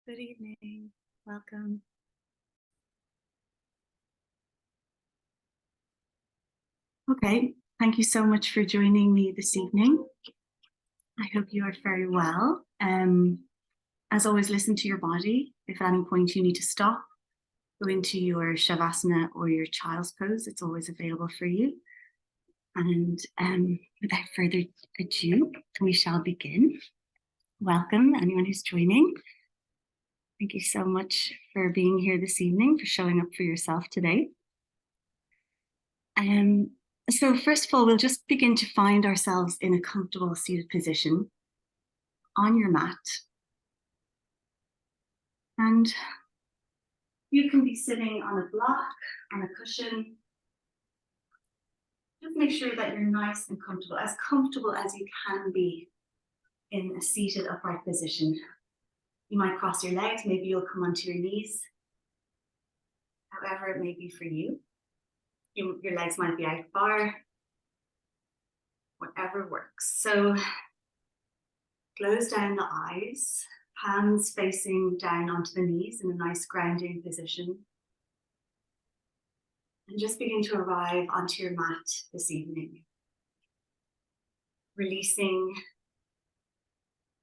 Good evening. Welcome. Okay, thank you so much for joining me this evening. I hope you are very well. As always, listen to your body. If at any point you need to stop, go into your Shavasana or your child's pose. It's always available for you. And without further ado, we shall begin. Welcome, anyone who's joining. Thank you so much for being here this evening, for showing up for yourself today. So first of all, we'll just begin to find ourselves in a comfortable seated position on your mat. And you can be sitting on a block, on a cushion. Just make sure that you're nice and comfortable as you can be in a seated upright position. You might cross your legs, maybe you'll come onto your knees, however it may be for you. Your legs might be out far, whatever works. So close down the eyes, hands facing down onto the knees in a nice grounding position. And just begin to arrive onto your mat this evening. Releasing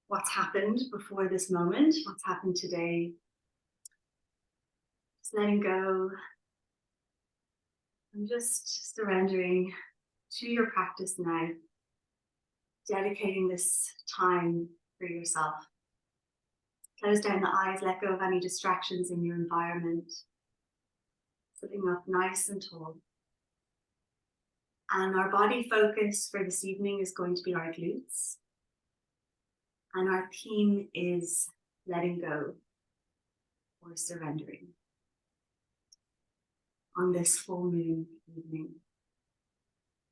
what's happened before this moment, what's happened today. Just letting go and just surrendering to your practice now. Dedicating this time for yourself. Close down the eyes, let go of any distractions in your environment. Sitting up nice and tall. And our body focus for this evening is going to be our glutes. And our theme is letting go or surrendering on this full moon evening.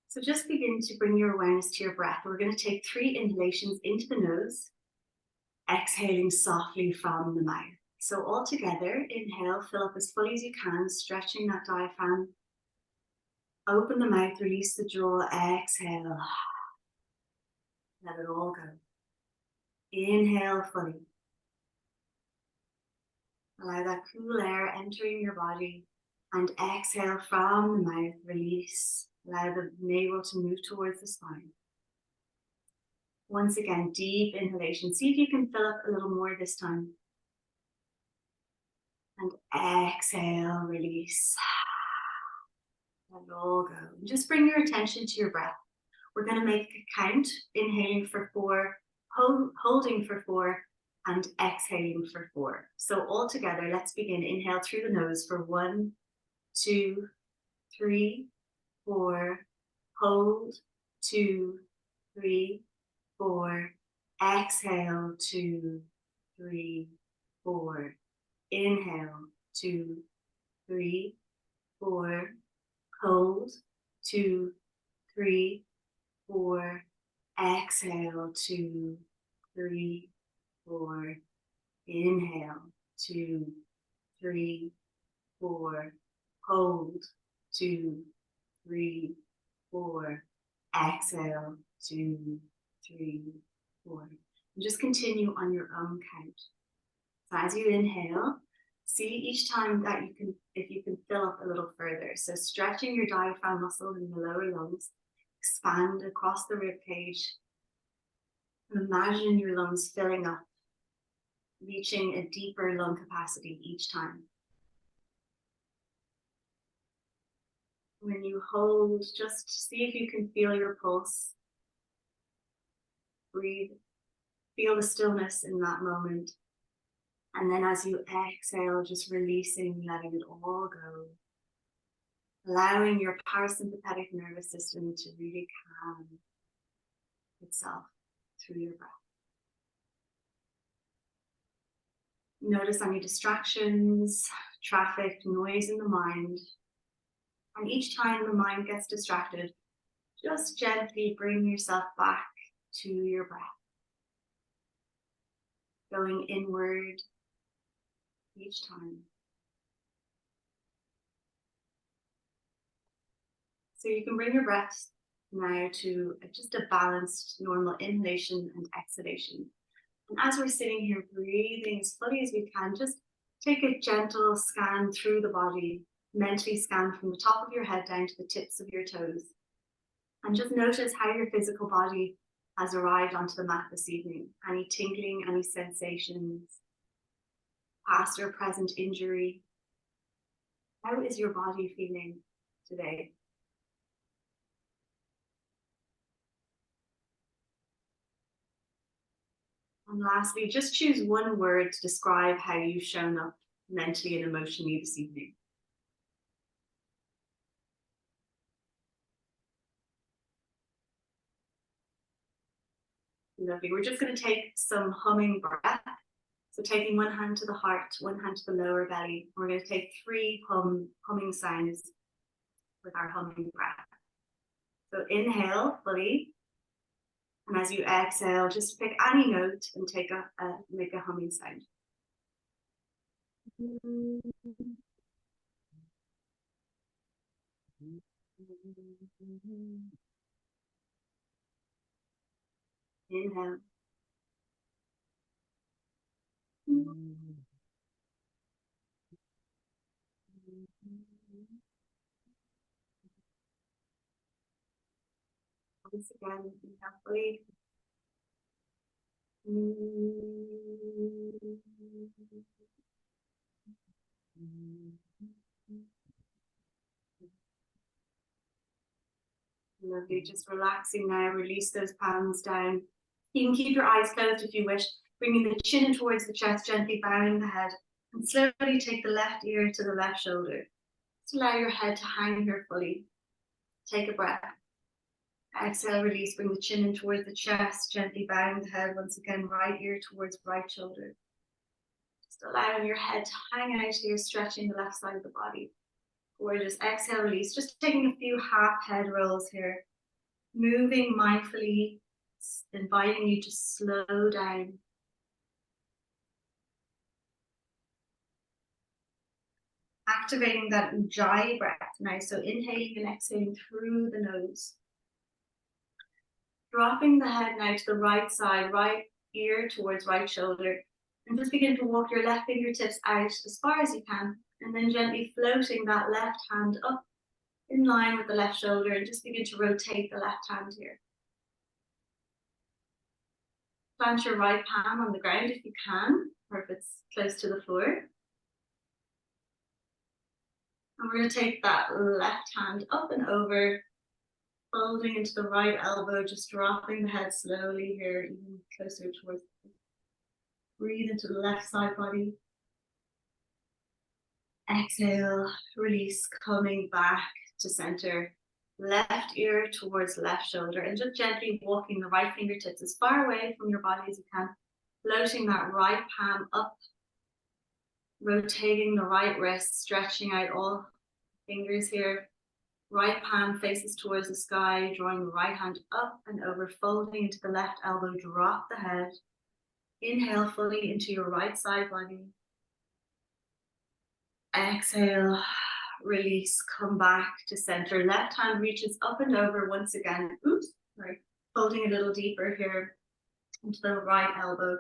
So just begin to bring your awareness to your breath. We're going to take 3 inhalations into the nose, exhaling softly from the mouth. So all together, inhale, fill up as fully as you can, stretching that diaphragm. Open the mouth, release the jaw, exhale. Let it all go. Inhale fully. Allow that cool air entering your body and exhale from the mouth, release. Allow the navel to move towards the spine. Once again, deep inhalation. See if you can fill up a little more this time. And exhale, release. Let it all go. And just bring your attention to your breath. We're going to make a count, inhaling for 4, holding for 4, and exhaling for 4. So all together, let's begin. Inhale through the nose for 1, 2, 3, 4. Hold, 2, 3, 4. Exhale, 2, 3, 4. Inhale, 2, 3, 4. Hold, 2, 3, 4. Exhale, 2, 3, 4. Inhale, 2, 3, 4. Hold, 2, 3, 4. Exhale, 2, 3, 4. And just continue on your own count. So as you inhale, see each time that you can, if you can fill up a little further. So stretching your diaphragm muscle in the lower lungs, expand across the rib cage. And imagine your lungs filling up, reaching a deeper lung capacity each time. When you hold, just see if you can feel your pulse. Breathe, feel the stillness in that moment. And then as you exhale, just releasing, letting it all go. Allowing your parasympathetic nervous system to really calm itself through your breath. Notice any distractions, traffic, noise in the mind. And each time the mind gets distracted, just gently bring yourself back to your breath. Going inward each time. So you can bring your breath now to just a balanced, normal inhalation and exhalation. And as we're sitting here breathing as fully as we can, just take a gentle scan through the body, mentally scan from the top of your head down to the tips of your toes. And just notice how your physical body has arrived onto the mat this evening. Any tingling, any sensations, past or present injury. How is your body feeling today? And lastly, just choose one word to describe how you've shown up mentally and emotionally this evening. Lovely. We're just going to take some humming breath. So taking one hand to the heart, one hand to the lower belly. We're going to take 3 humming sounds with our humming breath. So inhale fully. And as you exhale, just pick any note and make a humming sound. Inhale. Once again, inhale fully. Lovely. Just relaxing now. Release those palms down. You can keep your eyes closed if you wish, bringing the chin in towards the chest, gently bowing the head, and slowly take the left ear to the left shoulder. Just allow your head to hang here fully. Take a breath. Exhale, release, bring the chin in towards the chest, gently bowing the head, once again, right ear towards right shoulder. Just allowing your head to hang out here, stretching the left side of the body. Gorgeous. Exhale, release. Just taking a few half head rolls here. Moving mindfully, inviting you to slow down. Activating that ujjayi breath now. So inhaling and exhaling through the nose. Dropping the head now to the right side, right ear towards right shoulder. And just begin to walk your left fingertips out as far as you can. And then gently floating that left hand up in line with the left shoulder. And just begin to rotate the left hand here. Plant your right palm on the ground if you can, or if it's close to the floor. And we're going to take that left hand up and over, folding into the right elbow, just dropping the head slowly here, even closer towards the breathe into the left side body. Exhale, release, coming back to center. Left ear towards left shoulder, and just gently walking the right fingertips as far away from your body as you can, floating that right palm up, rotating the right wrist, stretching out all fingers here. Right palm faces towards the sky, drawing the right hand up and over, folding into the left elbow, drop the head. Inhale fully into your right side body. Exhale, release, come back to center. Left hand reaches up and over once again. Oops, sorry. Folding a little deeper here into the right elbow.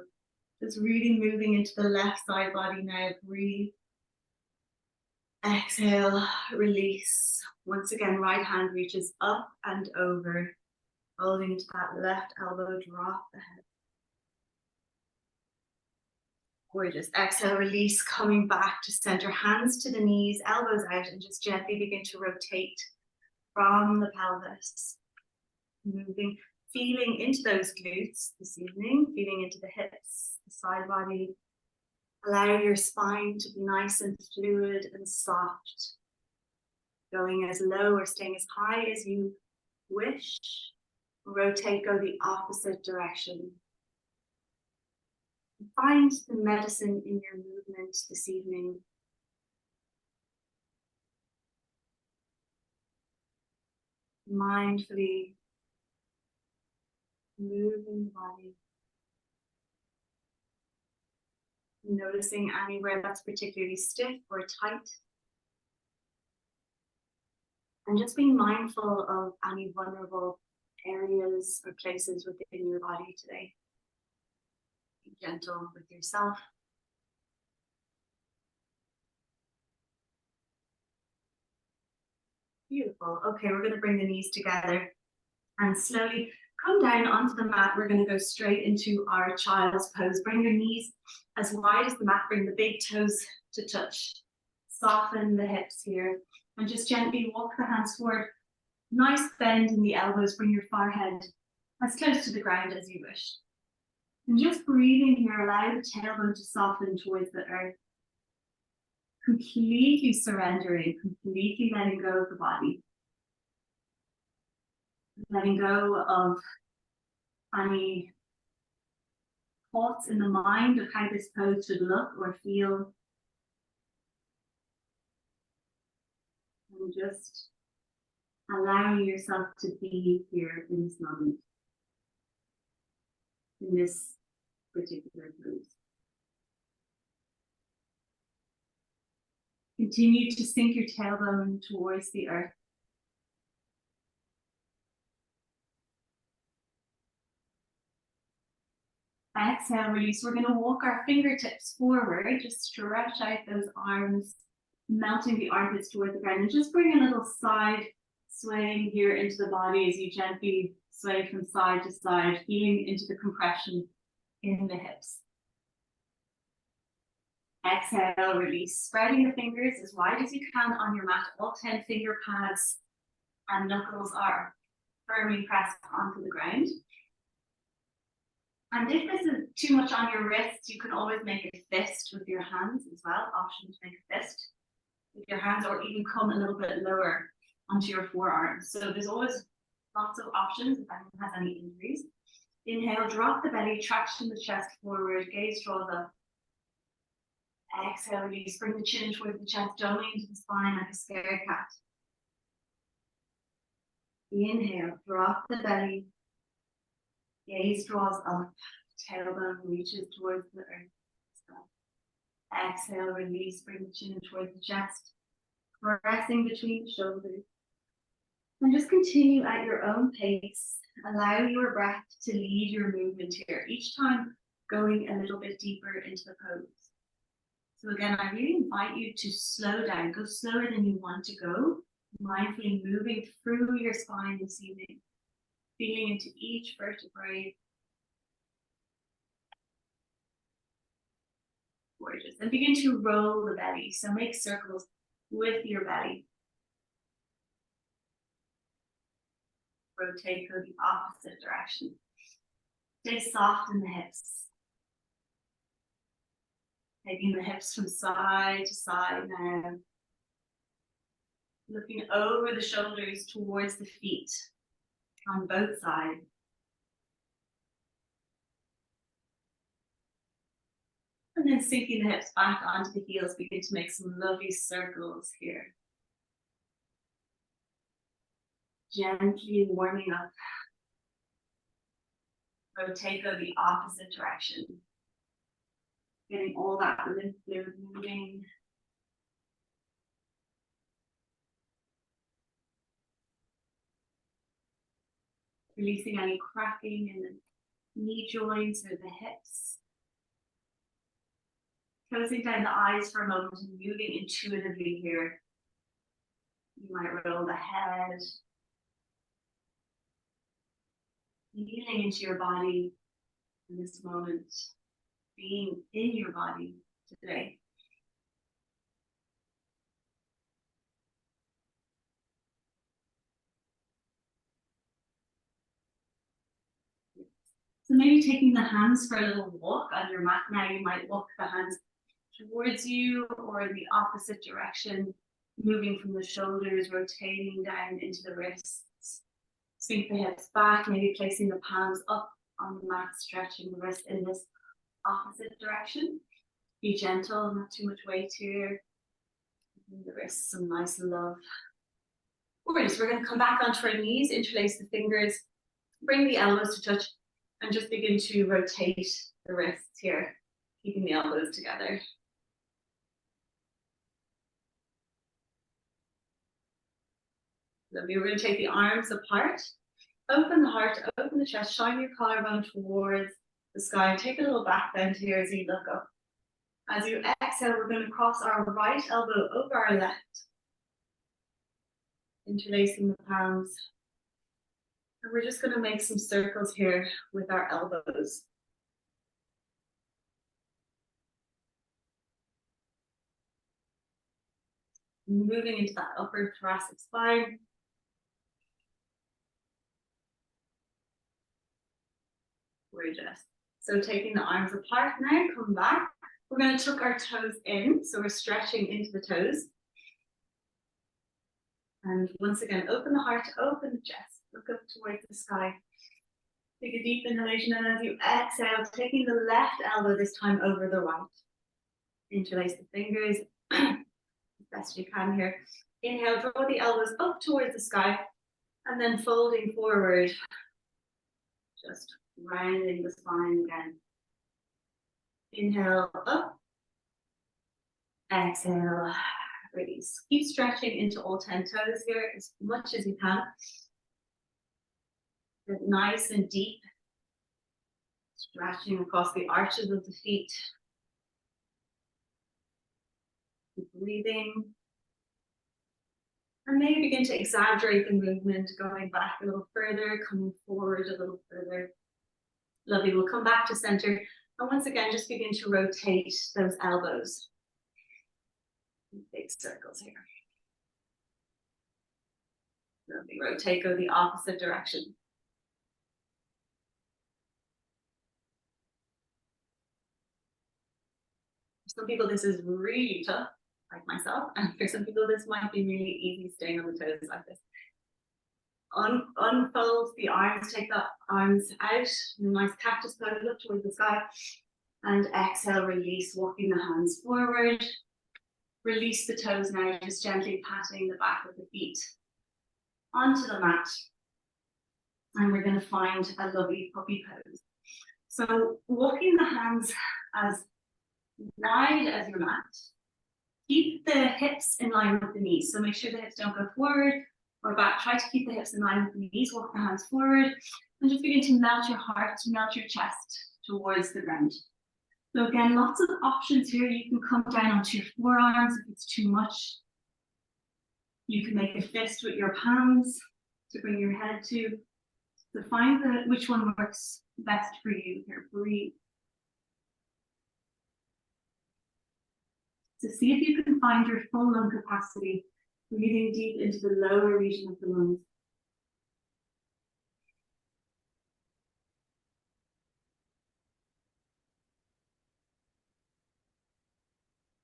Just really moving into the left side body now. Breathe. Exhale, release. Once again, right hand reaches up and over. Folding into that left elbow, drop the head. Gorgeous. Exhale, release, coming back to center. Hands to the knees, elbows out, and just gently begin to rotate from the pelvis. Moving, feeling into those glutes this evening, feeling into the hips, the side body. Allow your spine to be nice and fluid and soft. Going as low or staying as high as you wish. Rotate, go the opposite direction. Find the medicine in your movement this evening. Mindfully moving the body. Noticing anywhere that's particularly stiff or tight. And just being mindful of any vulnerable areas or places within your body today. Be gentle with yourself. Beautiful. Okay, we're going to bring the knees together and slowly come down onto the mat. We're going to go straight into our child's pose. Bring your knees as wide as the mat. Bring the big toes to touch. Soften the hips here and just gently walk the hands forward. Nice bend in the elbows. Bring your forehead as close to the ground as you wish. And just breathing here, allow the tailbone to soften towards the earth. Completely surrendering, completely letting go of the body. Letting go of any thoughts in the mind of how this pose should look or feel. And just allowing yourself to be here in this moment, in this particular pose. Continue to sink your tailbone towards the earth. Exhale, release. We're going to walk our fingertips forward. Just stretch out those arms, melting the armpits toward the ground. And just bring a little side swaying here into the body as you gently sway from side to side, feeling into the compression in the hips. Exhale, release. Spreading the fingers as wide as you can on your mat. All 10 finger pads and knuckles are firmly pressed onto the ground. And if this is too much on your wrists, you can always make a fist with your hands as well. Option to make a fist with your hands, or even come a little bit lower onto your forearms. So there's always lots of options if anyone has any injuries. Inhale, drop the belly, traction the chest forward, gaze draws up. Exhale, release, bring the chin towards the chest, doubling into the spine like a scared cat. Inhale, drop the belly, gaze draws up, tailbone reaches towards the earth. Exhale, release, bring the chin towards the chest, pressing between the shoulders. And just continue at your own pace. Allow your breath to lead your movement here, each time going a little bit deeper into the pose. So again, I really invite you to slow down, go slower than you want to go, mindfully moving through your spine this evening, feeling into each vertebrae. Gorgeous. And begin to roll the belly. So make circles with your belly. Rotate, go the opposite direction. Stay soft in the hips. Taking the hips from side to side now. Looking over the shoulders towards the feet on both sides. And then sinking the hips back onto the heels, begin to make some lovely circles here. Gently warming up. Rotate, go the opposite direction. Getting all that lymph fluid moving. Releasing any cracking in the knee joints or the hips. Closing down the eyes for a moment and moving intuitively here. You might roll the head. Feeling into your body in this moment. Being in your body today. So maybe taking the hands for a little walk on your mat now. You might walk the hands towards you or in the opposite direction, moving from the shoulders, rotating down into the wrists. Sink the hips back, maybe placing the palms up on the mat, stretching the wrist in this opposite direction. Be gentle, not too much weight here. Giving the wrists some nice love. Alright, so we're going to come back onto our knees, interlace the fingers, bring the elbows to touch, and just begin to rotate the wrists here, keeping the elbows together. Lovely. We're going to take the arms apart, open the heart, open the chest, shine your collarbone towards the sky. Take a little back bend here as you look up. As you exhale, we're going to cross our right elbow over our left, interlacing the palms. And we're just going to make some circles here with our elbows. Moving into that upper thoracic spine. Gorgeous. So taking the arms apart now, come back. We're going to tuck our toes in, so we're stretching into the toes. And once again, open the heart, open the chest, look up towards the sky. Take a deep inhalation, and as you exhale, taking the left elbow this time over the right. Interlace the fingers as best you can here. Inhale, draw the elbows up towards the sky, and then folding forward, just rounding the spine again. Inhale, up. Exhale, release. Keep stretching into all 10 toes here as much as you can. Get nice and deep. Stretching across the arches of the feet. Keep breathing. And maybe begin to exaggerate the movement, going back a little further, coming forward a little further. Lovely. We'll come back to center. And once again, just begin to rotate those elbows. Big circles here. Lovely. Rotate, go the opposite direction. For some people, this is really tough, like myself. And for some people, this might be really easy staying on the toes like this. Unfold the arms, take the arms out, nice cactus pose, look towards the sky, and exhale, release, walking the hands forward. Release the toes now, just gently patting the back of the feet onto the mat. And we're going to find a lovely puppy pose. So walking the hands as wide as your mat. Keep the hips in line with the knees. So make sure the hips don't go forward or back. Try to keep the hips in line with the knees. Walk the hands forward. And just begin to melt your heart, melt your chest towards the ground. So again, lots of options here. You can come down onto your forearms if it's too much. You can make a fist with your palms to bring your head to. So find which one works best for you here. Breathe. So see if you can find your full lung capacity, breathing deep into the lower region of the lungs.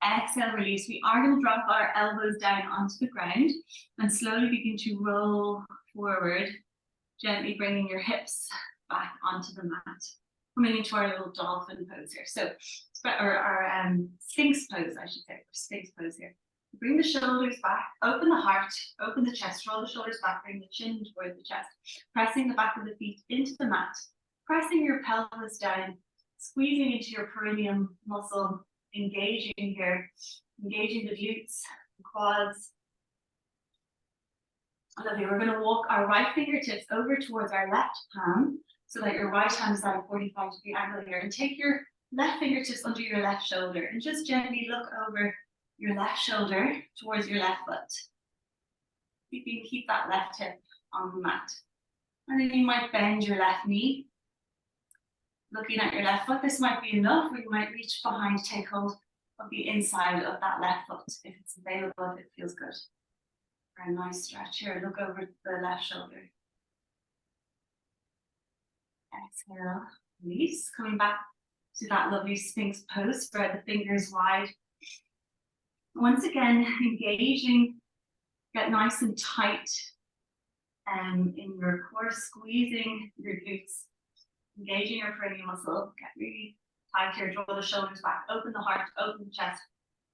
Exhale, release. We are going to drop our elbows down onto the ground and slowly begin to roll forward, gently bringing your hips back onto the mat. Coming into our little dolphin pose here. So, our sphinx pose, I should say, sphinx pose here. Bring the shoulders back, open the heart, open the chest, roll the shoulders back, bring the chin towards the chest, pressing the back of the feet into the mat, pressing your pelvis down, squeezing into your perineum muscle, engaging here, engaging the glutes, the quads. Lovely. We're going to walk our right fingertips over towards our left palm so that your right hand is at a 45-degree angle here, and take your left fingertips under your left shoulder and just gently look over your left shoulder towards your left foot. Keep that left hip on the mat. And then you might bend your left knee. Looking at your left foot, this might be enough, or you might reach behind, take hold of the inside of that left foot if it's available, if it feels good. For a nice stretch here, look over the left shoulder. Exhale, release, coming back to that lovely sphinx pose, spread the fingers wide. Once again, engaging, get nice and tight in your core, squeezing your glutes. Engaging your perineal muscle, get really tight here, draw the shoulders back, open the heart, open the chest,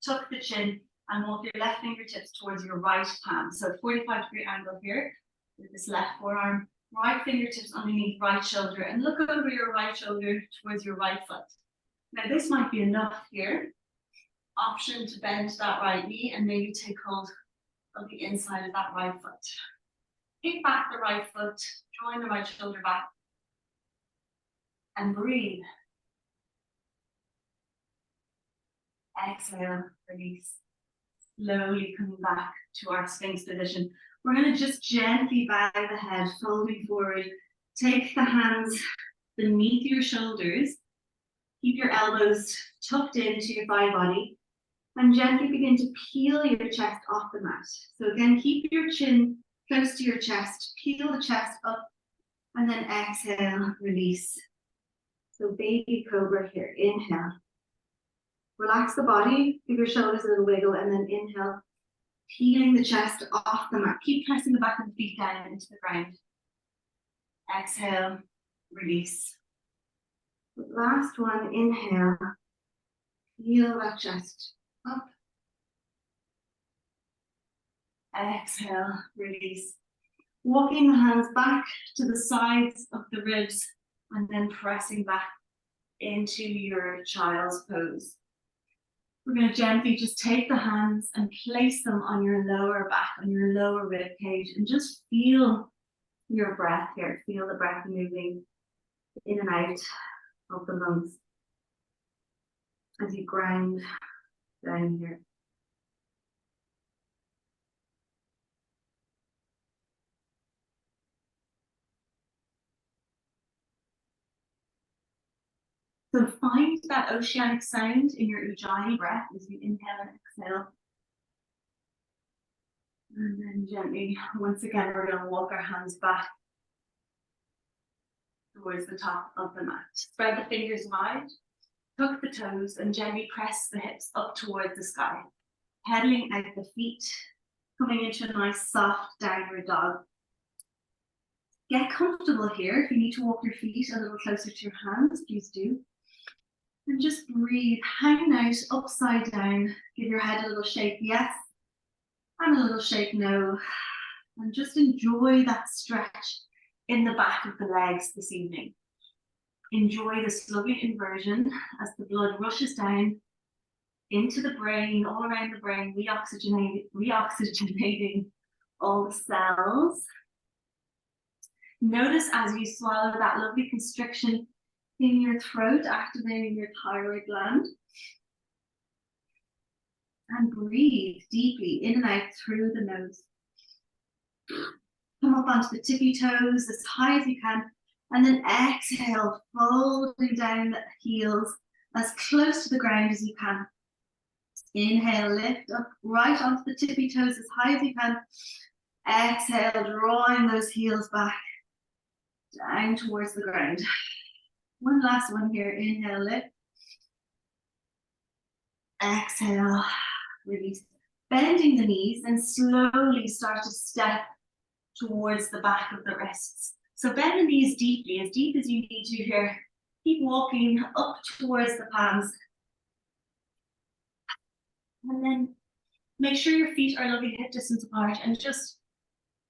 tuck the chin, and walk your left fingertips towards your right palm. So 45-degree angle here with this left forearm, right fingertips underneath right shoulder, and look over your right shoulder towards your right foot. Now this might be enough here. Option to bend that right knee and maybe take hold of the inside of that right foot. Kick back the right foot, drawing the right shoulder back. And breathe. Exhale, release. Slowly coming back to our Sphinx position. We're going to just gently bow the head, folding forward. Take the hands beneath your shoulders. Keep your elbows tucked into your thigh body. And gently begin to peel your chest off the mat. So again, keep your chin close to your chest. Peel the chest up. And then exhale, release. So baby cobra here. Inhale. Relax the body, give your shoulders a little wiggle, and then inhale, peeling the chest off the mat. Keep pressing the back of the feet down into the ground. Exhale, release. Last one, inhale, peel that chest up. Exhale, release. Walking the hands back to the sides of the ribs, and then pressing back into your child's pose. We're going to gently just take the hands and place them on your lower back, on your lower rib cage, and just feel your breath here. Feel the breath moving in and out of the lungs as you grind down here. So find that oceanic sound in your Ujjayi breath as you inhale and exhale. And then gently, once again, we're going to walk our hands back towards the top of the mat. Spread the fingers wide, tuck the toes, and gently press the hips up towards the sky. Pedaling out the feet, coming into a nice soft downward dog. Get comfortable here. If you need to walk your feet a little closer to your hands, please do. And just breathe, hang out upside down. Give your head a little shake, yes, and a little shake, no. And just enjoy that stretch in the back of the legs this evening. Enjoy this lovely inversion as the blood rushes down into the brain, all around the brain, reoxygenating all the cells. Notice as you swallow that lovely constriction in your throat, activating your thyroid gland. And breathe deeply in and out through the nose. Come up onto the tippy toes as high as you can. And then exhale, folding down the heels as close to the ground as you can. Inhale, lift up right onto the tippy toes as high as you can. Exhale, drawing those heels back down towards the ground. One last one here. Inhale, lift. Exhale, release. Bending the knees and slowly start to step towards the back of the wrists. So bend the knees deeply, as deep as you need to here. Keep walking up towards the palms. And then make sure your feet are lovely hip distance apart and just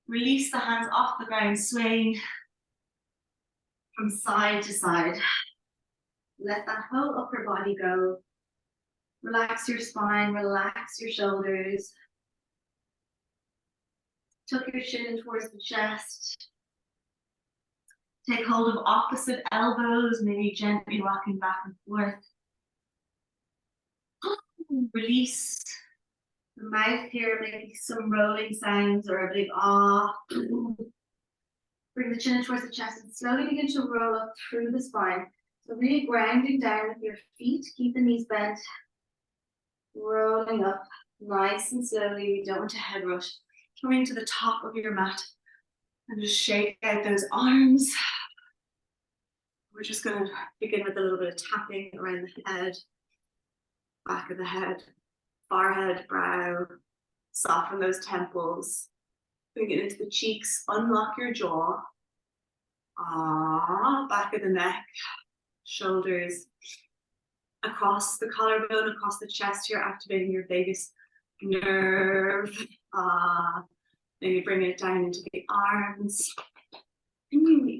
release the hands off the ground, swaying from side to side. Let that whole upper body go. Relax your spine, relax your shoulders. Tuck your chin in towards the chest. Take hold of opposite elbows, maybe gently rocking back and forth. Release the mouth here, maybe some rolling sounds or a big ah. Bring the chin in towards the chest and slowly begin to roll up through the spine. So really grounding down with your feet, keep the knees bent. Rolling up nice and slowly. We don't want to head rush. Coming to the top of your mat and just shake out those arms. We're just going to begin with a little bit of tapping around the head, back of the head, forehead, brow. Soften those temples. Bring it into the cheeks. Unlock your jaw. Back of the neck, shoulders. Across the collarbone, across the chest, you're activating your vagus nerve. Maybe bring it down into the arms.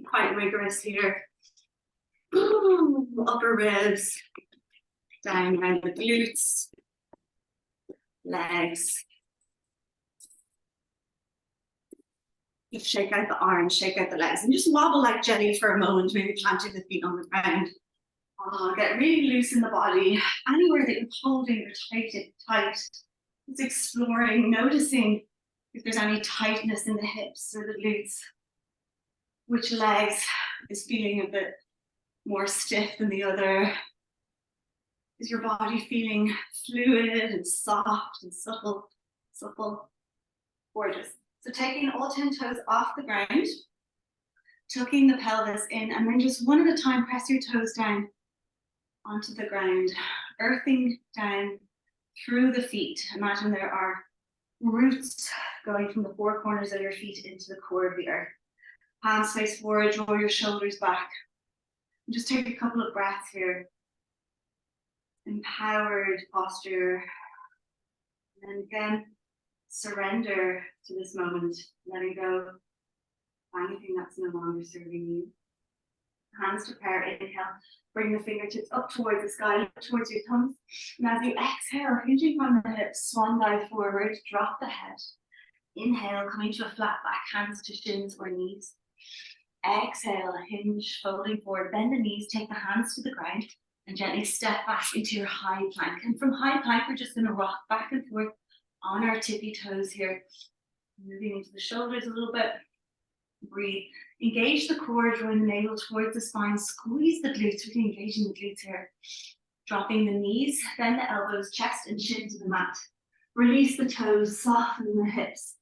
Quite rigorous here. Upper ribs, down around the glutes, legs. Just shake out the arms, shake out the legs, and just wobble like jelly for a moment, maybe planting the feet on the ground. Oh, get really loose in the body. Anywhere that you're holding or tight. Just exploring, noticing if there's any tightness in the hips or the glutes. Which legs is feeling a bit more stiff than the other? Is your body feeling fluid and soft and supple? Gorgeous. So taking all 10 toes off the ground, tucking the pelvis in, and then just one at a time, press your toes down onto the ground, earthing down through the feet. Imagine there are roots going from the four corners of your feet into the core of the earth. Hands face forward, draw your shoulders back. And just take a couple of breaths here. Empowered posture. And then again, surrender to this moment, letting go of anything that's no longer serving you. Hands to prayer, inhale, bring the fingertips up towards the sky, look towards your thumbs. And as you exhale, hinging from the hips, swan dive forward, drop the head. Inhale, coming to a flat back, hands to shins or knees. Exhale, hinge, folding forward, bend the knees, take the hands to the ground, and gently step back into your high plank. And from high plank, we're just gonna rock back and forth on our tippy toes here. Moving into the shoulders a little bit. Breathe. Engage the core, drawing the navel towards the spine. Squeeze the glutes, really engaging the glutes here. Dropping the knees, bend the elbows, chest and chin to the mat. Release the toes, soften the hips.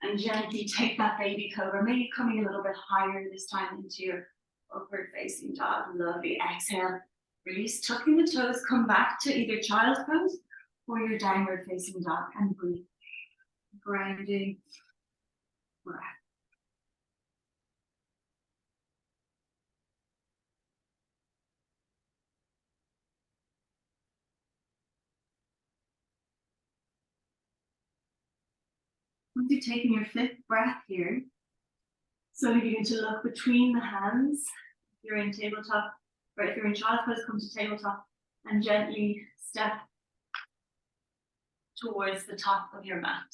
And gently take that baby cobra, maybe coming a little bit higher this time into your upward facing dog. Lovely. Exhale. Release, tucking the toes, come back to either child's pose or your downward facing dog, and breathe. Grounding breath. Once you've taken your fifth breath here, slowly begin to look between the hands. If you're in tabletop, or if you're in child's pose, come to tabletop and gently step towards the top of your mat.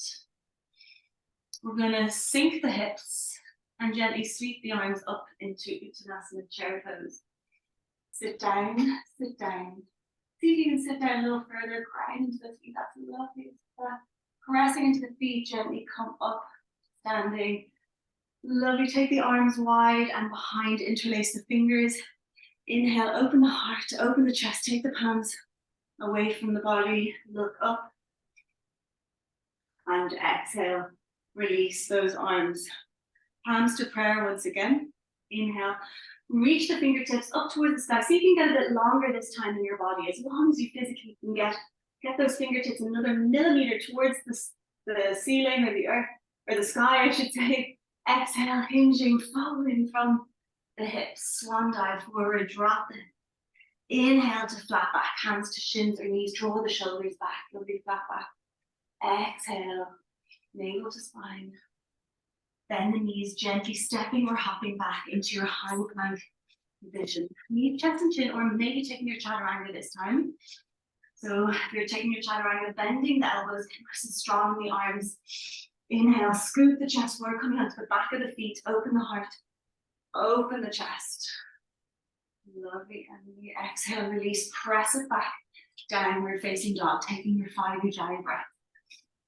We're going to sink the hips and gently sweep the arms up into Uttanasana chair pose. Sit down, sit down. See if you can sit down a little further, grind into the feet. That's lovely. Pressing into the feet, gently come up, standing. Lovely, take the arms wide and behind, interlace the fingers. Inhale, open the heart, open the chest, take the palms away from the body, look up. And exhale, release those arms. Palms to prayer once again. Inhale, reach the fingertips up towards the sky. See if you can get a bit longer this time in your body, as long as you physically can get those fingertips another millimeter towards the ceiling or the earth, or the sky, I should say. Exhale, hinging, folding from the hips. Swan dive forward, drop them. Inhale to flat back, hands to shins or knees. Draw the shoulders back, lovely flat back. Exhale, navel to spine. Bend the knees, gently stepping or hopping back into your high plank position. Knee, chest and chin, or maybe taking your chaturanga this time. So if you're taking your chaturanga, bending the elbows, nice and strong in the arms. Inhale, scoop the chest forward, coming onto the back of the feet, open the heart, open the chest. Lovely, and the exhale, release, press it back, downward facing dog, taking your 5 Ujjayi breath.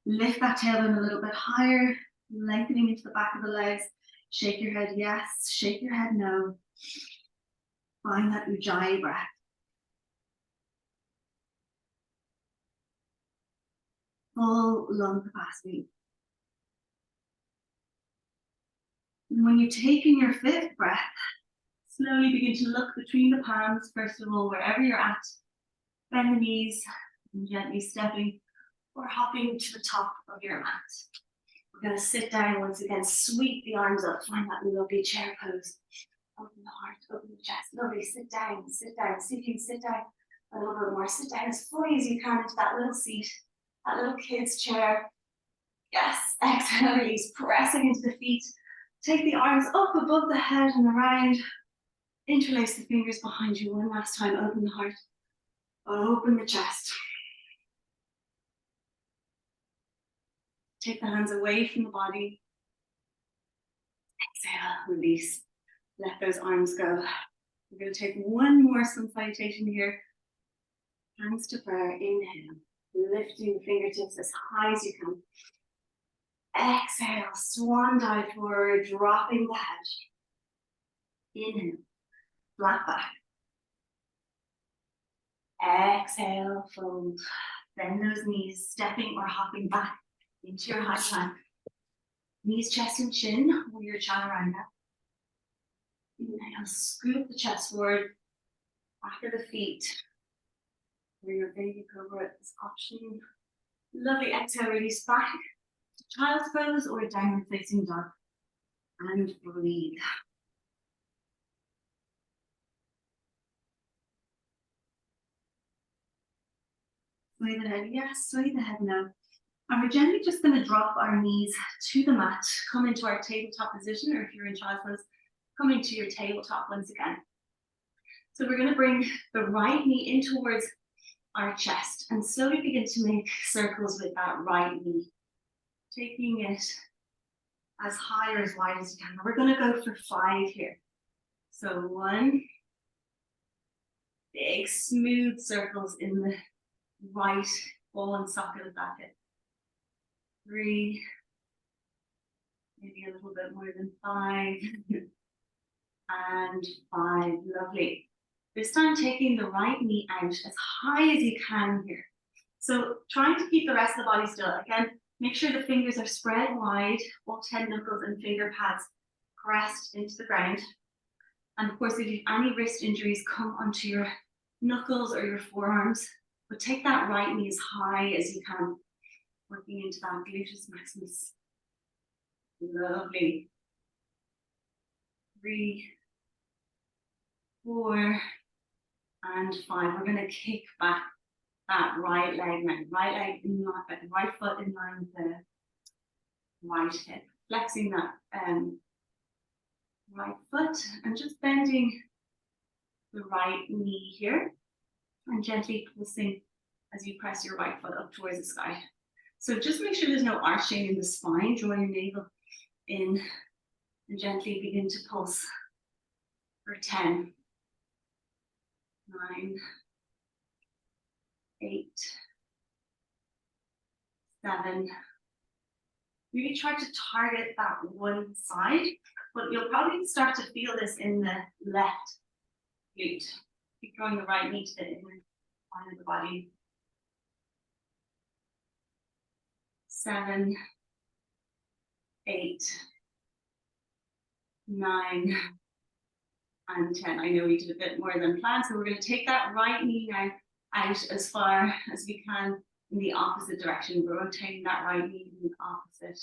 Lift that tailbone a little bit higher, lengthening into the back of the legs. Shake your head yes, shake your head no. Find that Ujjayi breath. Full lung capacity. And when you're taking your fifth breath, slowly begin to look between the palms, first of all, wherever you're at. Bend the knees and gently stepping or hopping to the top of your mat. We're going to sit down once again, sweep the arms up, find that lovely chair pose. Open the heart, open the chest. Lovely, sit down, sit down. See if you can sit down a little bit more. Sit down as fully as you can into that little seat, that little kid's chair. Yes, exhale, release, pressing into the feet. Take the arms up above the head and around. Interlace the fingers behind you one last time. Open the heart, open the chest. Take the hands away from the body. Exhale, release. Let those arms go. We're going to take one more sun salutation here. Hands to prayer, inhale. Lifting the fingertips as high as you can. Exhale, swan dive forward, dropping the head. Inhale, flat back. Exhale, fold. Bend those knees, stepping or hopping back into your high plank. Knees, chest, and chin, or your chaturanga. Inhale, scoop the chest forward, back of the feet. Bring your baby cobra as option. Lovely, exhale, release back to child's pose or downward facing dog. And breathe. Sway the head, yes, sway the head now. And we're gently just going to drop our knees to the mat, come into our tabletop position, or if you're in child's pose, come into your tabletop once again. So we're going to bring the right knee in towards our chest and slowly begin to make circles with that right knee, taking it as high or as wide as you can. We're going to go for 5 here. So 1, big smooth circles in the right ball and socket of that hip. 3, maybe a little bit more than 5, and 5, lovely. This time taking the right knee out as high as you can here. So trying to keep the rest of the body still. Again, make sure the fingers are spread wide, all 10 knuckles and finger pads pressed into the ground. And of course, if you have any wrist injuries, come onto your knuckles or your forearms, but take that right knee as high as you can, working into that gluteus maximus. Lovely. 3, 4, and 5. We're going to kick back that right leg now. Right leg in line, right foot in line with the right hip. Flexing that right foot and just bending the right knee here and gently pulsing as you press your right foot up towards the sky. So just make sure there's no arching in the spine. Draw your navel in and gently begin to pulse for 10, 9, 8, 7. Really try to target that one side, but you'll probably start to feel this in the left glute. Keep drawing the right knee to the inner line of the body. 7, 8, 9, and 10. I know we did a bit more than planned, so we're going to take that right knee now out as far as we can in the opposite direction. We're rotating that right knee in the opposite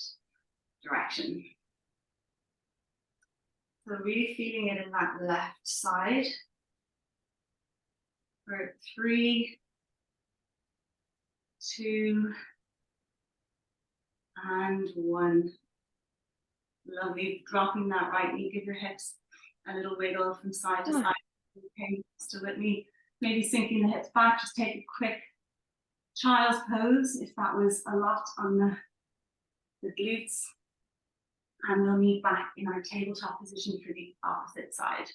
direction. So really feeling it in that left side. For 3, 2, and 1. Lovely. Dropping that right knee. Give your hips a little wiggle from side to side. Okay, still with me. Maybe sinking the hips back. Just take a quick child's pose if that was a lot on the glutes. And we'll meet back in our tabletop position for the opposite side.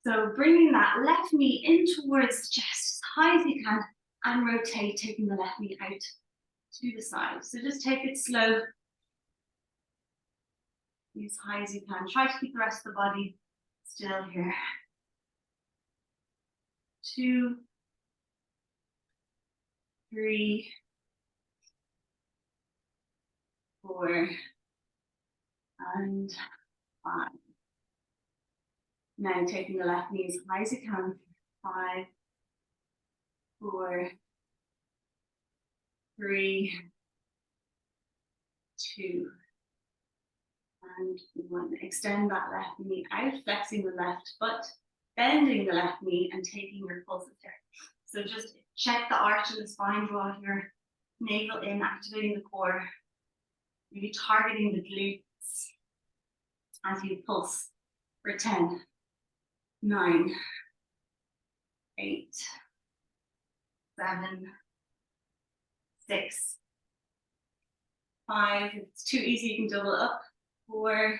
So bringing that left knee in towards the chest as high as you can and rotate, taking the left knee out to the side. So just take it slow, as high as you can. Try to keep the rest of the body still here. 2, 3, 4, and 5. Now taking the left knee as high as you can. 5, 4, 3, 2, and 1. Extend that left knee out, flexing the left foot, bending the left knee and taking your pulses there. So just check the arch in the spine, draw your navel in, activating the core, really targeting the glutes as you pulse for 10, 9, 8, 7, 6, 5. If it's too easy, you can double up. 4,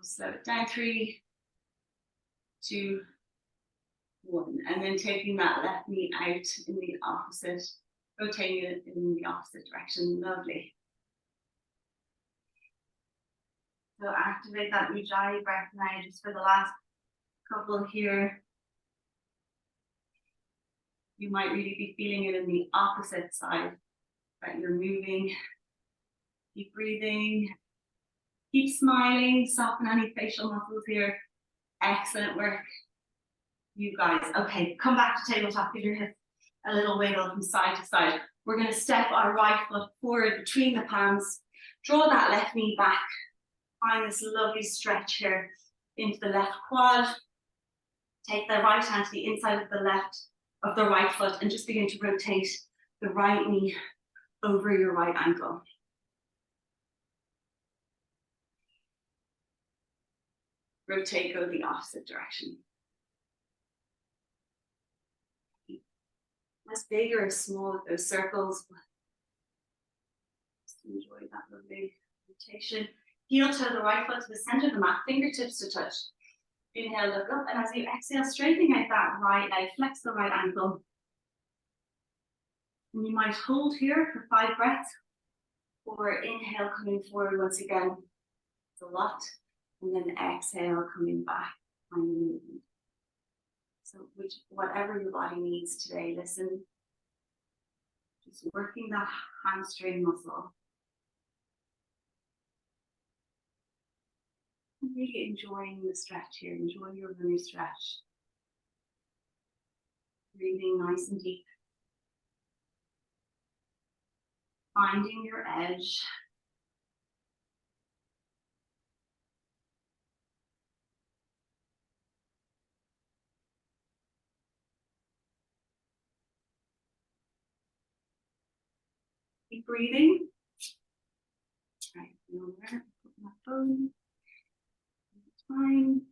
We'll slow it down. 3, 2, 1. And then taking that left knee out in the opposite, rotating it in the opposite direction. Lovely. So activate that Ujjayi breath now just for the last couple here. You might really be feeling it in the opposite side, that you're moving. Keep breathing. Keep smiling. Soften any facial muscles here. Excellent work, you guys. Okay, come back to tabletop. Give your hips a little wiggle from side to side. We're going to step our right foot forward between the palms. Draw that left knee back. Find this lovely stretch here into the left quad. Take the right hand to the inside of the right foot and just begin to rotate the right knee over your right ankle. Rotate, go the opposite direction. As big or as small with those circles. Just enjoy that lovely rotation. Heel toe the right foot to the center of the mat, fingertips to touch. Inhale, look up, and as you exhale, straightening out that right leg, flex the right ankle. And you might hold here for 5 breaths, or inhale, coming forward once again. It's a lot. And then exhale, coming back, finding movement. So whatever your body needs today, listen. Just working that hamstring muscle. And really enjoying the stretch here. Enjoy your runner stretch. Breathing nice and deep. Finding your edge. Keep breathing. Right, nowhere. Put my phone. Time.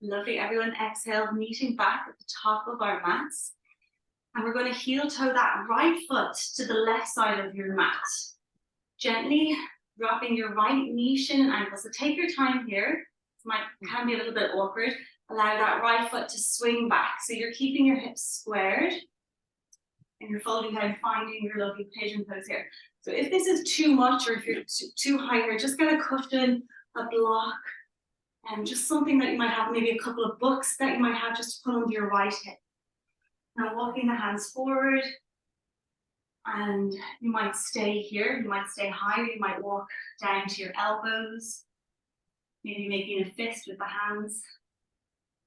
Lovely, everyone. Exhale, meeting back at the top of our mats. And we're going to heel toe that right foot to the left side of your mat. Gently dropping your right knee, shin, and ankle. So take your time here. It can be a little bit awkward. Allow that right foot to swing back. So you're keeping your hips squared. And you're folding down, finding your lovely pigeon pose here. So if this is too much, or if you're too high here, just get a cushion, a block, and just something that you might have, maybe a couple of books that you might have just to put under your right hip. Now walking the hands forward, and you might stay here, you might stay higher, you might walk down to your elbows, maybe making a fist with the hands.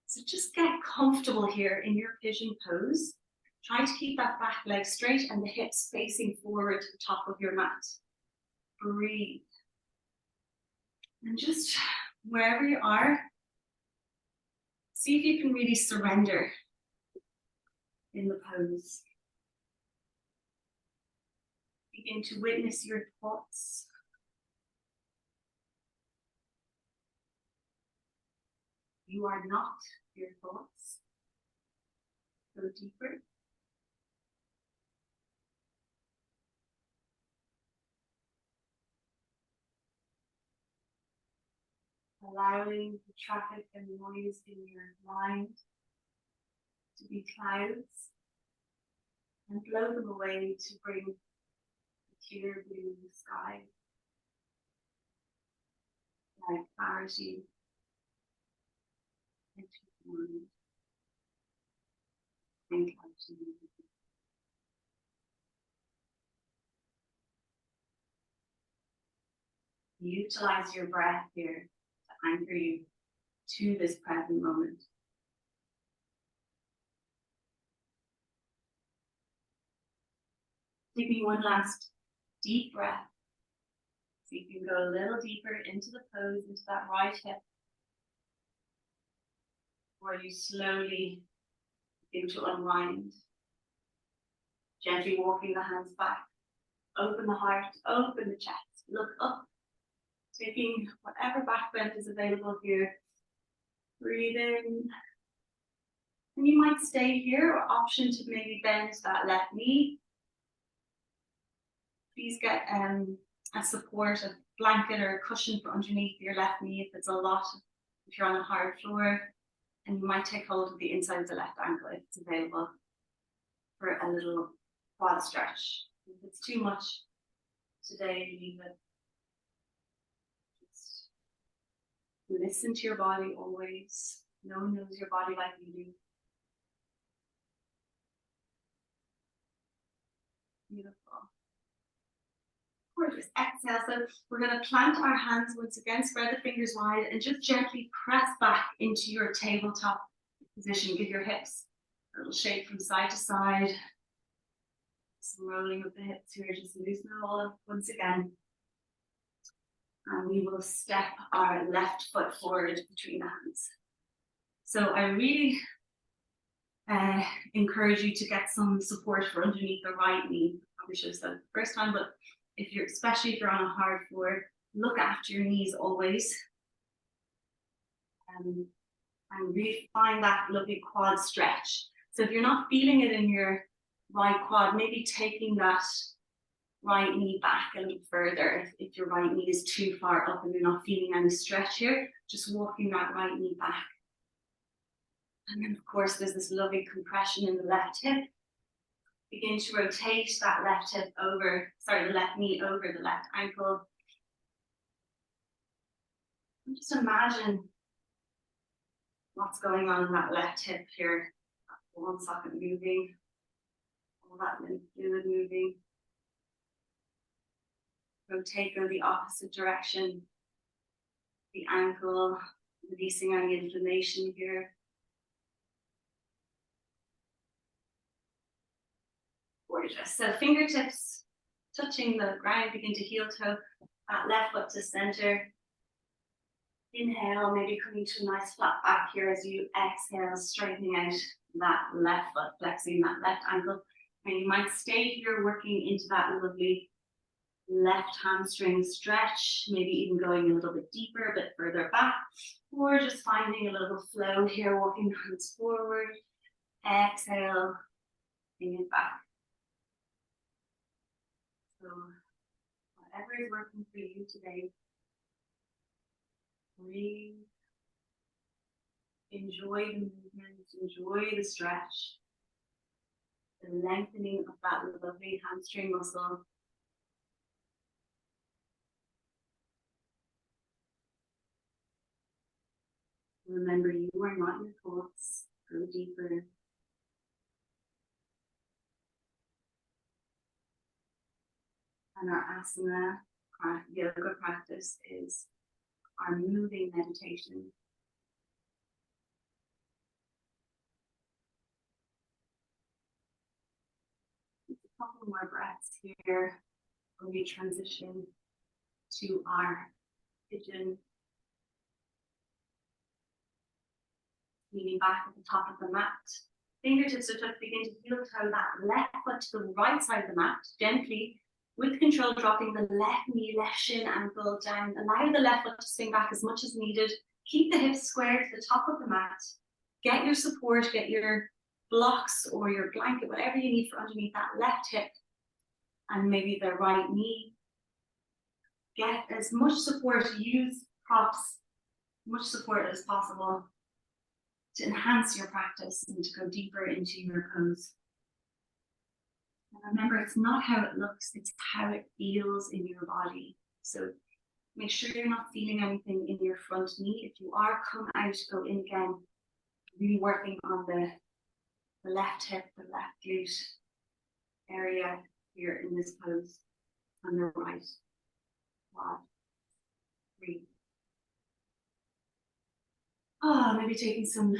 So just get comfortable here in your pigeon pose. Try to keep that back leg straight and the hips facing forward to the top of your mat. Breathe. And just wherever you are, see if you can really surrender in the pose. Begin to witness your thoughts. You are not your thoughts. Go deeper. Allowing the traffic and noise in your mind to be clouds and blow them away to bring a clear blue sky, like clarity into your mind and clarity. Utilize your breath here to anchor you to this present moment. Take me one last deep breath. So you can go a little deeper into the pose, into that right hip. Where you slowly begin to unwind. Gently walking the hands back. Open the heart, open the chest. Look up. Taking whatever back bend is available here. Breathe in. And you might stay here, or option to maybe bend that left knee. Please get a support, a blanket or a cushion for underneath your left knee if it's a lot, if you're on a hard floor. And you might take hold of the inside of the left ankle if it's available for a little quad stretch. If it's too much today, leave it. Just listen to your body always. No one knows your body like you do. Beautiful. Gorgeous. Exhale. So we're going to plant our hands once again, spread the fingers wide, and just gently press back into your tabletop position. Give your hips a little shake from side to side. Some rolling of the hips here, just loosen it all up once again. And we will step our left foot forward between the hands. So I really encourage you to get some support for underneath the right knee. Probably should have said it the first time, but especially if you're on a hard floor, look after your knees always. And really find that lovely quad stretch. So if you're not feeling it in your right quad, maybe taking that right knee back a little further. If your right knee is too far up and you're not feeling any stretch here, just walking that right knee back. And then of course there's this lovely compression in the left hip. Begin to rotate that left hip over, the left knee over the left ankle. And just imagine what's going on in that left hip here. One socket moving, all that lymph fluid moving. Rotate, go the opposite direction. The ankle, releasing any inflammation here. Gorgeous. So fingertips touching the ground, begin to heel toe that left foot to center. Inhale, maybe coming to a nice flat back here as you exhale, straightening out that left foot, flexing that left ankle. And you might stay here working into that lovely left hamstring stretch, maybe even going a little bit deeper, a bit further back, or just finding a little flow here, walking hands forward. Exhale, bring it back. So whatever is working for you today, breathe, enjoy the movement, enjoy the stretch, the lengthening of that lovely hamstring muscle. Remember, you are not your thoughts. Go deeper. And our asana yoga practice is our moving meditation. A couple more breaths here when we transition to our pigeon. Leaning back at the top of the mat. Fingertips are tucked, begin to heel toe that left foot to the right side of the mat, gently, with control, dropping the left knee, left shin, ankle down. Allow the left foot to swing back as much as needed. Keep the hips squared to the top of the mat. Get your support, get your blocks or your blanket, whatever you need for underneath that left hip and maybe the right knee. Get as much support, use props, much support as possible to enhance your practice and to go deeper into your pose. And remember, it's not how it looks, it's how it feels in your body. So make sure you're not feeling anything in your front knee. If you are, come out, go in again, really working on the left hip, the left glute area here in this pose, on the right quad. Breathe. Maybe taking some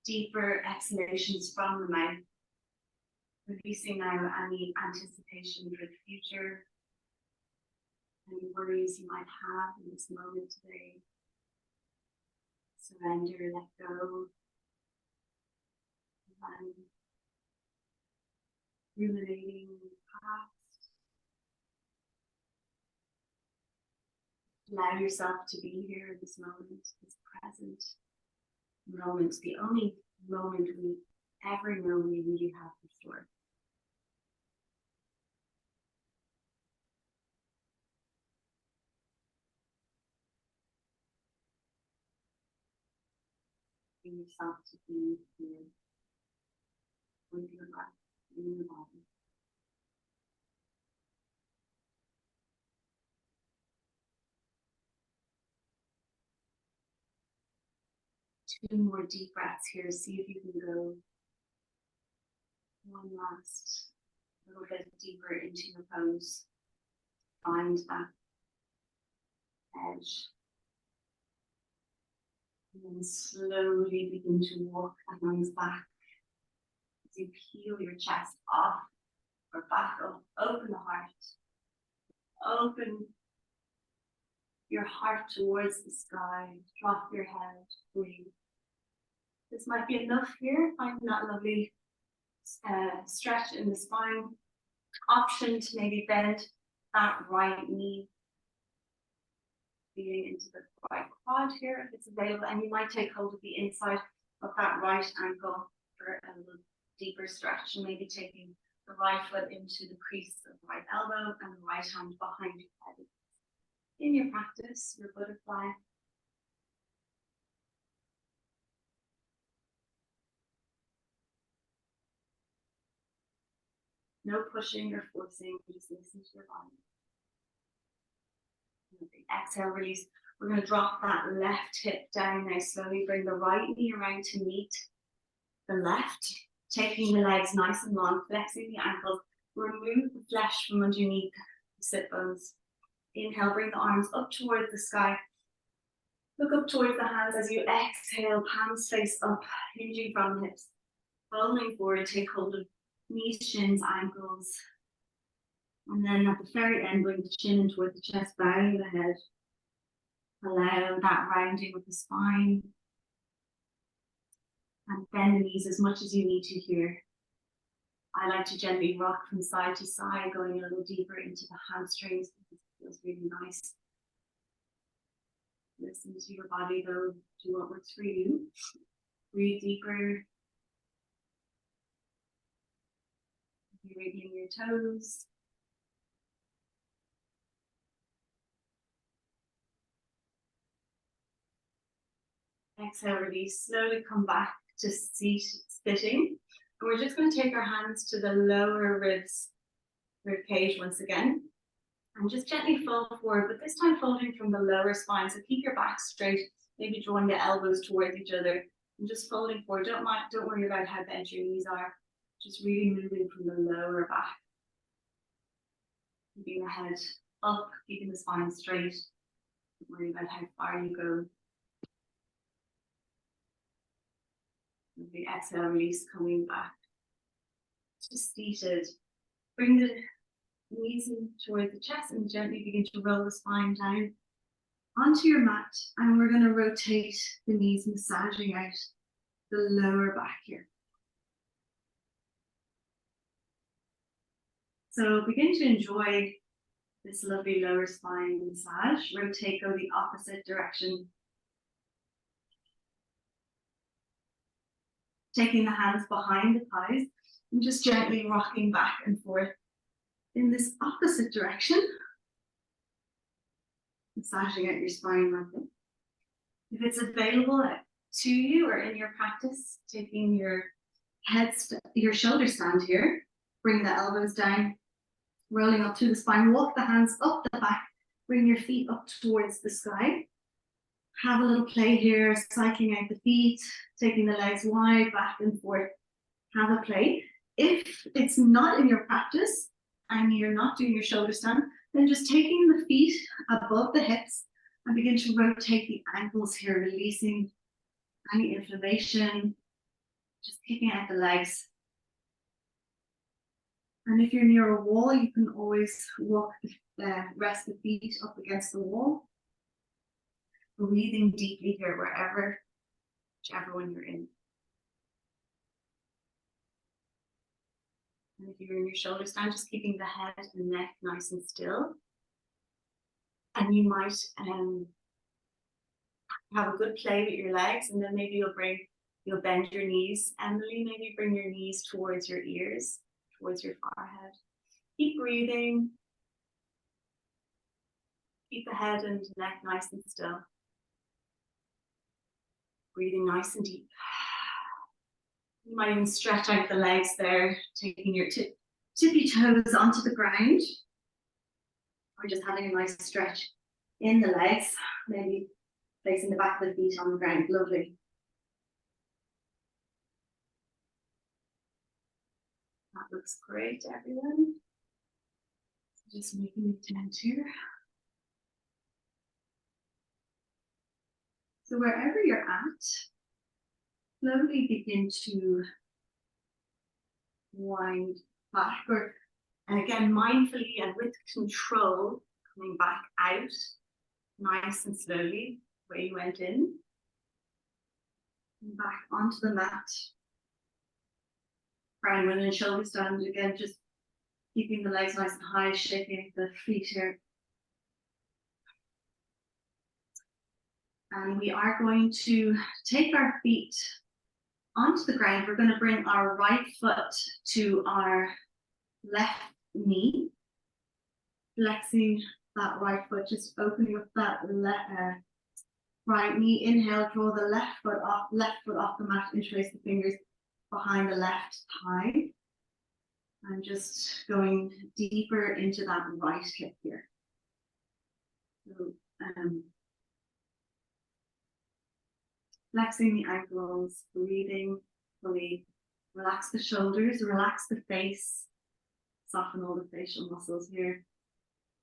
deeper exhalations from the mouth. Releasing now any anticipation for the future, any worries you might have in this moment today. Surrender, let go. And ruminating in the past. Allow yourself to be here in this moment, this present moment. The only moment every moment we really have before. Bring yourself to be here with your breath in your body. Two more deep breaths here. See if you can go one last little bit deeper into your pose. Find that edge. And then slowly begin to walk the hands back as you peel your chest off or back up. Open the heart. Open your heart towards the sky. Drop your head. Breathe. This might be enough here. Find that lovely stretch in the spine. Option to maybe bend that right knee, feeling into the right quad here if it's available, and you might take hold of the inside of that right ankle for a little deeper stretch, and maybe taking the right foot into the crease of the right elbow and the right hand behind your head. In your practice, your butterfly. No pushing or forcing, just listen to your body. Exhale, release. We're going to drop that left hip down now. Slowly bring the right knee around to meet the left. Taking the legs nice and long, flexing the ankles. Remove the flesh from underneath the sit bones. Inhale, bring the arms up towards the sky. Look up towards the hands as you exhale, palms face up, hinging from the hips. Rolling forward, take hold of knees, shins, ankles. And then at the very end, bring the chin in towards the chest, bowing the head. Allow that rounding of the spine. And bend the knees as much as you need to here. I like to gently rock from side to side, going a little deeper into the hamstrings. It feels really nice. Listen to your body though, do what works for you. Breathe deeper. You're wiggling your toes. Exhale, release. Slowly come back to seat sitting. And we're just going to take our hands to the lower rib cage once again. And just gently fold forward, but this time folding from the lower spine. So keep your back straight, maybe drawing the elbows towards each other. And just folding forward. Don't worry about how bent your knees are. Just really moving from the lower back. Keeping the head up, keeping the spine straight. Don't worry about how far you go. The exhale, release, coming back. Just seated. Bring the knees in towards the chest and gently begin to roll the spine down onto your mat. And we're going to rotate the knees, massaging out the lower back here. So begin to enjoy this lovely lower spine massage. Rotate, go the opposite direction. Taking the hands behind the thighs and just gently rocking back and forth in this opposite direction. Massaging out your spine like this. If it's available to you or in your practice, taking your your shoulder stand here, bring the elbows down, rolling up through the spine, walk the hands up the back, bring your feet up towards the sky. Have a little play here, cycling out the feet, taking the legs wide, back and forth. Have a play. If it's not in your practice and you're not doing your shoulder stand, then just taking the feet above the hips and begin to rotate the ankles here, releasing any inflammation, just kicking out the legs. And if you're near a wall, you can always rest the feet up against the wall. Breathing deeply here, whichever one you're in. And if you're in your shoulder stand, just keeping the head and neck nice and still. And you might have a good play with your legs, and then maybe you'll bring You'll bend your knees. Emily, maybe bring your knees towards your ears, towards your forehead. Keep breathing. Keep the head and neck nice and still. Breathing nice and deep. You might even stretch out the legs there, taking your tippy toes onto the ground. Or just having a nice stretch in the legs. Maybe placing the back of the feet on the ground. Lovely. That looks great, everyone. Just making a tent here. So wherever you're at, slowly begin to wind backward. And again, mindfully and with control, coming back out, nice and slowly, where you went in. And back onto the mat. Crown, and shoulders down again, just keeping the legs nice and high, shaking the feet here. And we are going to take our feet onto the ground. We're going to bring our right foot to our left knee, flexing that right foot, just opening up that right knee. Inhale, draw the left foot off the mat, interlace the fingers behind the left thigh. And just going deeper into that right hip here. So, flexing the ankles, breathing fully. Relax the shoulders, relax the face, soften all the facial muscles here.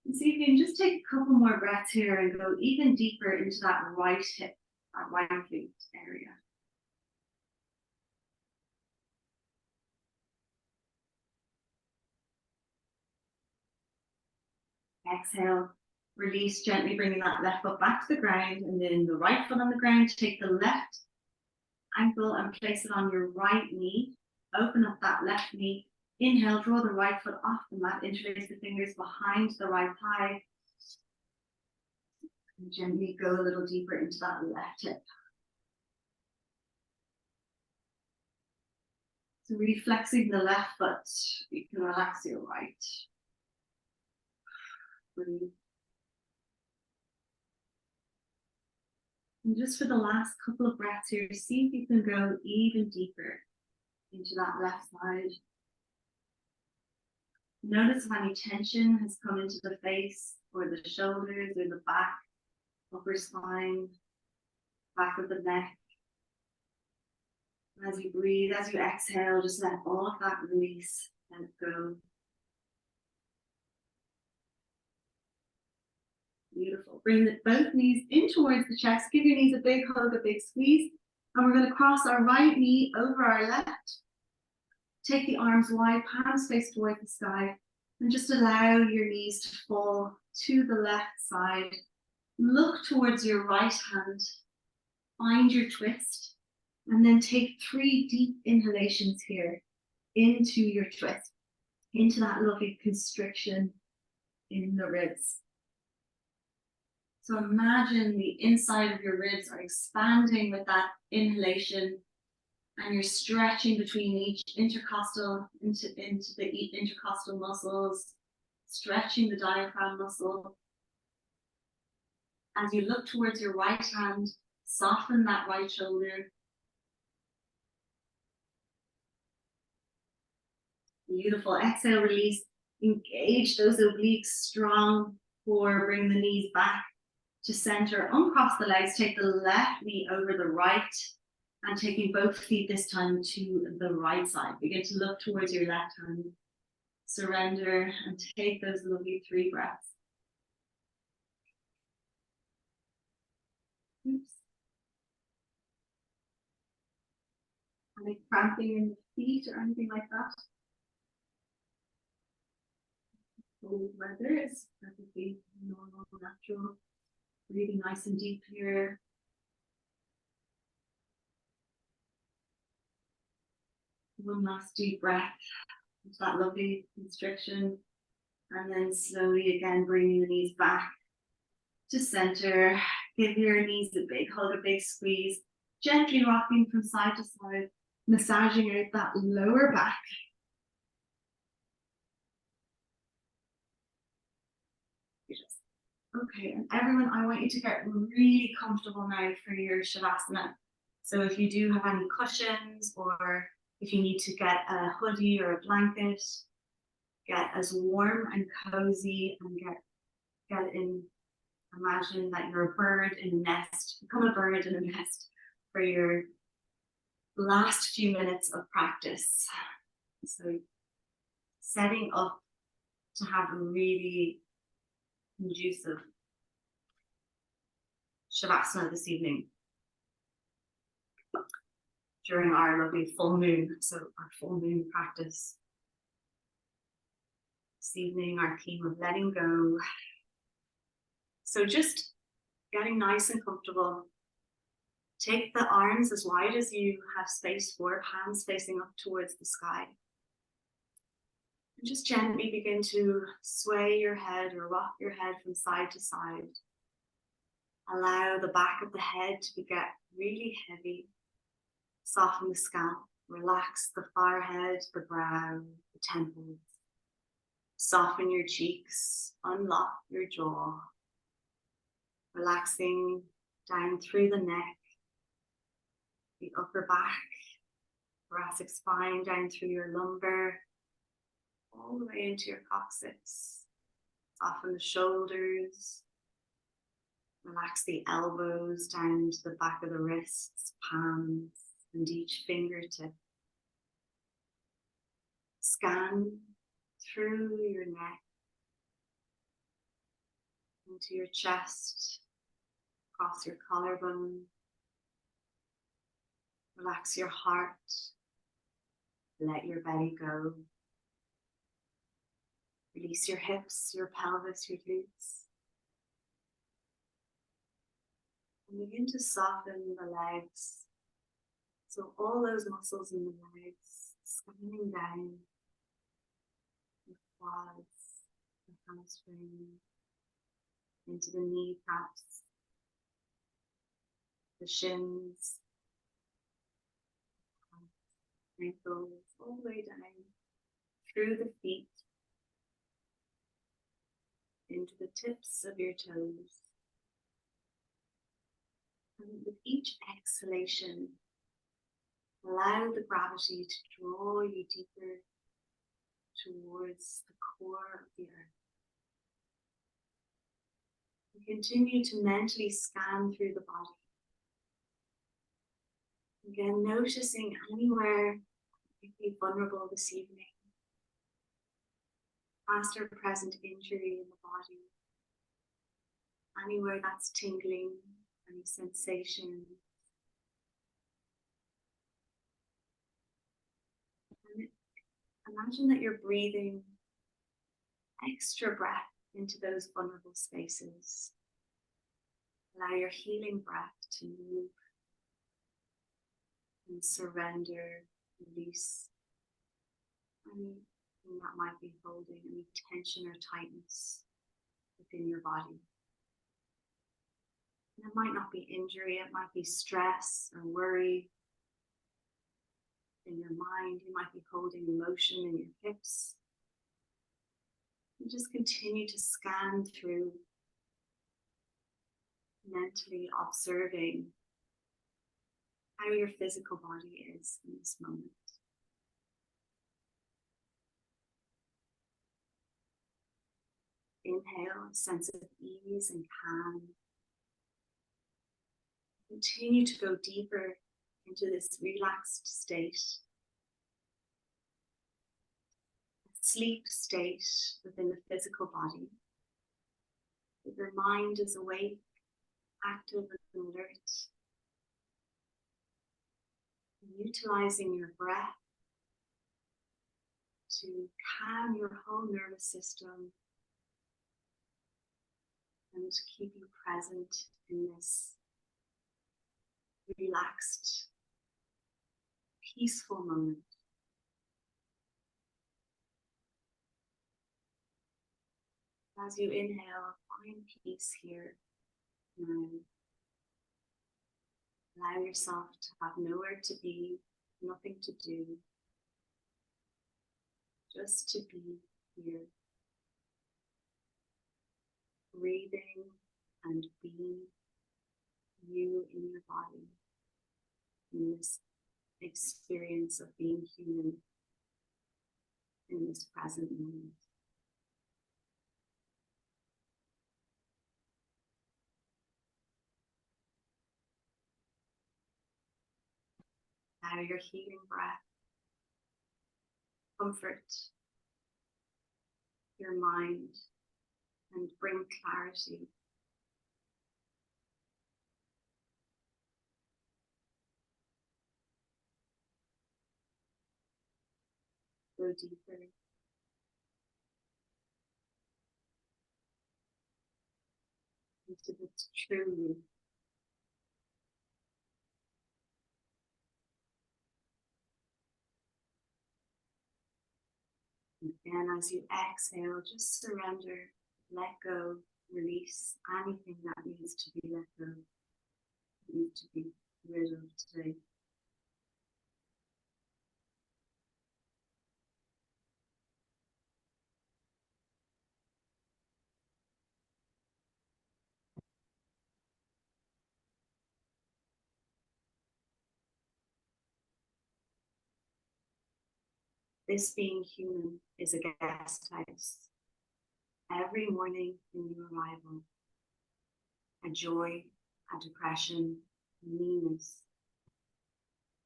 And see if you can just take a couple more breaths here and go even deeper into that right hip, that right glute area. Exhale, release gently, bringing that left foot back to the ground, and then the right foot on the ground. Take the left ankle and place it on your right knee. Open up that left knee. Inhale, draw the right foot off the mat, interlace the fingers behind the right thigh. And gently go a little deeper into that left hip. So really flexing the left foot, you can relax your right. Breathe. And just for the last couple of breaths here, see if you can go even deeper into that left side. Notice if any tension has come into the face or the shoulders or the back, upper spine, back of the neck. And as you breathe, as you exhale, just let all of that release and go. Beautiful. Bring both knees in towards the chest. Give your knees a big hug, a big squeeze. And we're going to cross our right knee over our left. Take the arms wide, palms face towards the sky. And just allow your knees to fall to the left side. Look towards your right hand. Find your twist. And then take 3 deep inhalations here into your twist. Into that lovely constriction in the ribs. So imagine the inside of your ribs are expanding with that inhalation, and you're stretching between each intercostal into the intercostal muscles, stretching the diaphragm muscle. As you look towards your right hand, soften that right shoulder. Beautiful. Exhale, release. Engage those obliques strong. Core, bring the knees back to center. Uncross the legs. Take the left knee over the right. And taking both feet this time to the right side. Begin to look towards your left hand. Surrender and take those lovely 3 breaths. Oops. Any cramping in the feet or anything like that? Cold weather is perfectly normal, natural. Breathing nice and deep here. One last deep breath into that lovely constriction. And then slowly again bringing the knees back to center. Give your knees a big hug, a big squeeze. Gently rocking from side to side, massaging out that lower back. Okay, and everyone, I want you to get really comfortable now for your Shavasana. So if you do have any cushions, or if you need to get a hoodie or a blanket, get as warm and cozy, and get in. Imagine that you're a bird in a nest. Become a bird in a nest for your last few minutes of practice. So setting up to have a really conducive Shavasana this evening during our lovely full moon. So our full moon practice. This evening, our theme of letting go. So just getting nice and comfortable. Take the arms as wide as you have space for, hands facing up towards the sky. And just gently begin to sway your head or rock your head from side to side. Allow the back of the head to get really heavy. Soften the scalp, relax the forehead, the brow, the temples. Soften your cheeks, unlock your jaw. Relaxing down through the neck, the upper back, thoracic spine, down through your lumbar, all the way into your coccyx. Soften the shoulders. Relax the elbows down to the back of the wrists, palms, and each fingertip. Scan through your neck, into your chest, across your collarbone. Relax your heart. Let your belly go. Release your hips, your pelvis, your glutes. And begin to soften the legs. So all those muscles in the legs, scanning down the quads, the hamstring, into the kneecaps, the shins, ankles, all the way down through the feet, into the tips of your toes. And with each exhalation, allow the gravity to draw you deeper towards the core of the earth. And continue to mentally scan through the body. Again, noticing anywhere you might be vulnerable this evening. Past or present injury in the body. Anywhere that's tingling, any sensation. And imagine that you're breathing extra breath into those vulnerable spaces. Allow your healing breath to move and surrender, release anything that might be holding, any tension or tightness within your body. And it might not be injury, it might be stress or worry in your mind. You might be holding emotion in your hips. And just continue to scan through, mentally observing how your physical body is in this moment. Inhale, a sense of ease and calm. Continue to go deeper into this relaxed state, a sleep state within the physical body. Your mind is awake, active and alert. Utilizing your breath to calm your whole nervous system and to keep you present in this relaxed, peaceful moment. As you inhale, find peace here now. Allow yourself to have nowhere to be, nothing to do, just to be here, breathing and being you in your body, in this experience of being human in this present moment. Now your healing breath, comfort your mind and bring clarity. Go deeper. Into this true you. And as you exhale, just surrender, let go, release anything that needs to be let go, needs to be rid of today. This being human is a guest house. Every morning in new arrival, a joy, a depression, meanness.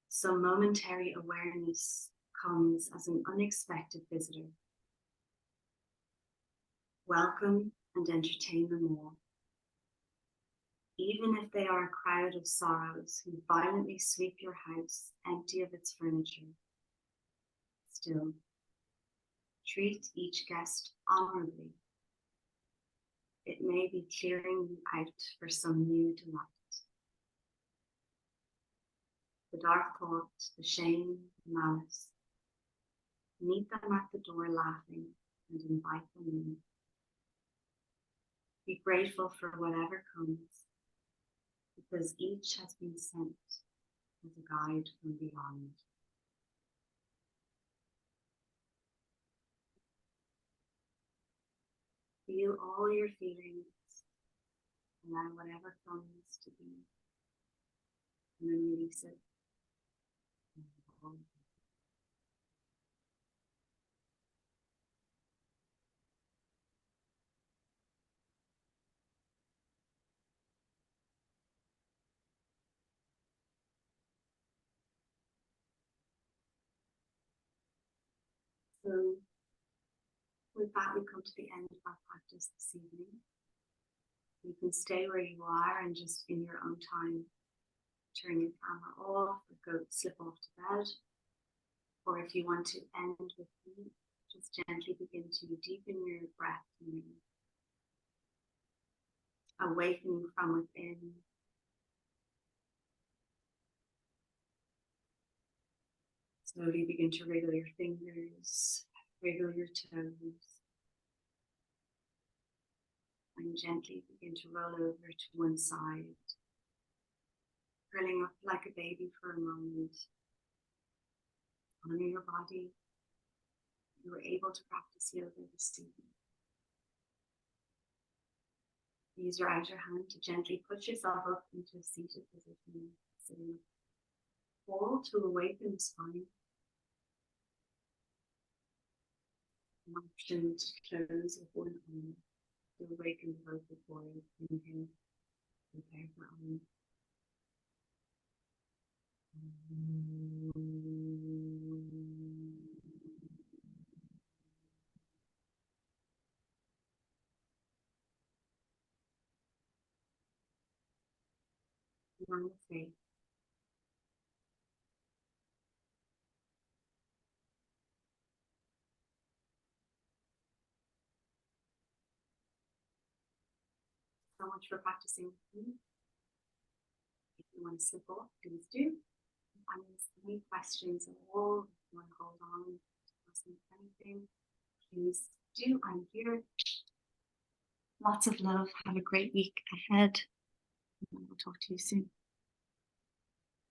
Some momentary awareness comes as an unexpected visitor. Welcome and entertain them all. Even if they are a crowd of sorrows who violently sweep your house empty of its furniture, still, treat each guest honorably. It may be clearing you out for some new delight. The dark thought, the shame, the malice. Meet them at the door laughing and invite them in. Be grateful for whatever comes, because each has been sent as a guide from beyond. Feel all your feelings, allow whatever comes to be, and then release it. So with that, we come to the end of our practice this evening. You can stay where you are and just in your own time turn your camera off or go slip off to bed. Or if you want to end with me, just gently begin to deepen your breath and awakening from within. Slowly begin to wriggle your fingers, wriggle your toes, and gently begin to roll over to one side, curling up like a baby for a moment. Honor your body. You were able to practice yoga this evening. Use your outer hand to gently push yourself up into a seated position, sitting up. Hold to awaken the spine. An option to close with one arm to awaken the vocal cord. Inhale, prepare for arm. Namaste. So much for practicing with me. If you want to slip off, please do. If any questions at all, if you want to hold on to ask me anything, please do. I'm here. Lots of love. Have a great week ahead. And we'll talk to you soon.